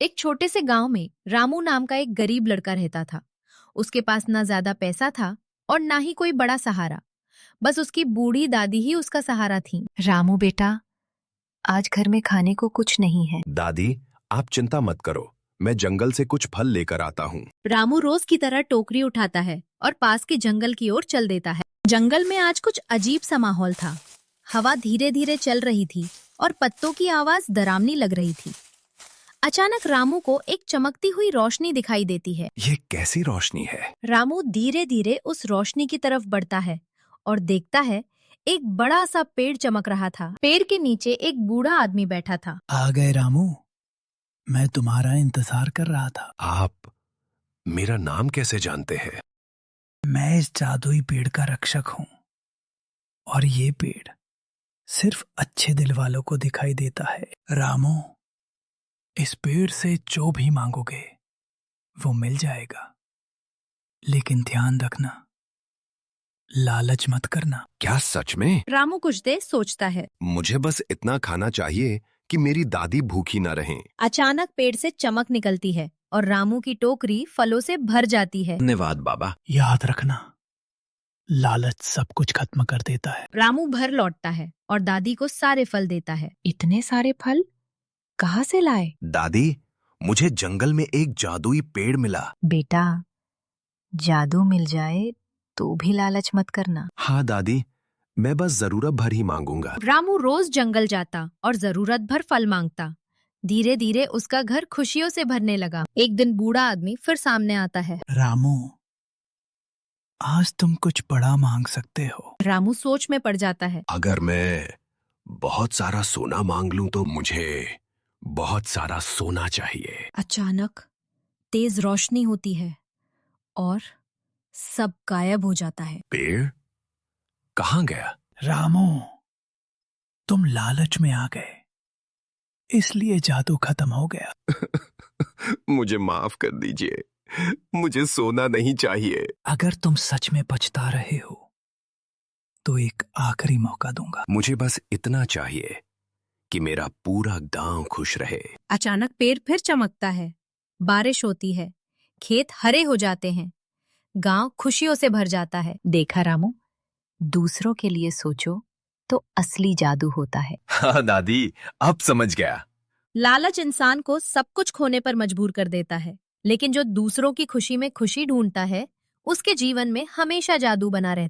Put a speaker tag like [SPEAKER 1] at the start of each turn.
[SPEAKER 1] एक छोटे से गांव में रामू नाम का एक गरीब लड़का रहता था। उसके पास ना ज्यादा पैसा था और ना ही कोई बड़ा सहारा। बस उसकी बूढ़ी दादी ही उसका सहारा थी।
[SPEAKER 2] रामू बेटा, आज घर में खाने को कुछ नहीं है।
[SPEAKER 3] दादी, आप चिंता मत करो, मैं जंगल से कुछ फल लेकर आता हूँ।
[SPEAKER 1] रामू रोज की तरह टोकरी उठाता है और पास के जंगल की ओर चल देता है। जंगल में आज कुछ अजीब सा माहौल था। हवा धीरे धीरे चल रही थी और पत्तों की आवाज डरावनी लग रही थी। अचानक रामू को एक चमकती हुई रोशनी दिखाई देती है।
[SPEAKER 3] ये कैसी रोशनी है?
[SPEAKER 1] रामू धीरे धीरे उस रोशनी की तरफ बढ़ता है और देखता है एक बड़ा सा पेड़ चमक रहा था। पेड़ के नीचे एक बूढ़ा आदमी बैठा था।
[SPEAKER 4] आ गए रामू, मैं तुम्हारा इंतजार कर रहा था।
[SPEAKER 3] आप मेरा नाम कैसे जानते हैं?
[SPEAKER 4] मैं इस जादुई पेड़ का रक्षक हूँ और ये पेड़ सिर्फ अच्छे दिल वालों को दिखाई देता है। रामू, इस पेड़ से जो भी मांगोगे वो मिल जाएगा, लेकिन ध्यान रखना, लालच मत करना।
[SPEAKER 3] क्या सच में?
[SPEAKER 1] रामू कुछ देर सोचता है।
[SPEAKER 3] मुझे बस इतना खाना चाहिए कि मेरी दादी भूखी न रहें।
[SPEAKER 1] अचानक पेड़ से चमक निकलती है और रामू की टोकरी फलों से भर जाती है।
[SPEAKER 3] धन्यवाद बाबा।
[SPEAKER 4] याद रखना, लालच सब कुछ खत्म कर देता है।
[SPEAKER 1] रामू भर लौटता है और दादी को सारे फल देता है।
[SPEAKER 2] इतने सारे फल कहाँ से लाए?
[SPEAKER 3] दादी, मुझे जंगल में एक जादुई पेड़ मिला।
[SPEAKER 2] बेटा, जादू मिल जाए तो भी लालच मत करना।
[SPEAKER 3] हाँ दादी, मैं बस जरूरत भर ही मांगूंगा।
[SPEAKER 1] रामू रोज जंगल जाता और जरूरत भर फल मांगता। धीरे धीरे उसका घर खुशियों से भरने लगा। एक दिन बूढ़ा आदमी फिर सामने आता है।
[SPEAKER 4] रामू, आज तुम कुछ बड़ा मांग सकते हो।
[SPEAKER 1] रामू सोच में पड़ जाता है।
[SPEAKER 3] अगर मैं बहुत सारा सोना मांग लूं तो मुझे बहुत सारा सोना चाहिए।
[SPEAKER 1] अचानक तेज रोशनी होती है और सब गायब हो जाता है।
[SPEAKER 3] पेड़ कहाँ गया?
[SPEAKER 4] रामू, तुम लालच में आ गए, इसलिए जादू खत्म हो गया।
[SPEAKER 3] मुझे माफ कर दीजिए, मुझे सोना नहीं चाहिए।
[SPEAKER 4] अगर तुम सच में पछता रहे हो तो एक आखिरी मौका दूंगा।
[SPEAKER 3] मुझे बस इतना चाहिए कि मेरा पूरा गांव खुश रहे।
[SPEAKER 1] अचानक पेड़ फिर चमकता है। बारिश होती है, खेत हरे हो जाते हैं, गांव खुशियों से भर जाता है।
[SPEAKER 2] देखा रामू, दूसरों के लिए सोचो तो असली जादू होता है।
[SPEAKER 3] हाँ दादी, अब समझ गया।
[SPEAKER 1] लालच इंसान को सब कुछ खोने पर मजबूर कर देता है, लेकिन जो दूसरों की खुशी में खुशी ढूंढता है, उसके जीवन में हमेशा जादू बना रहता है।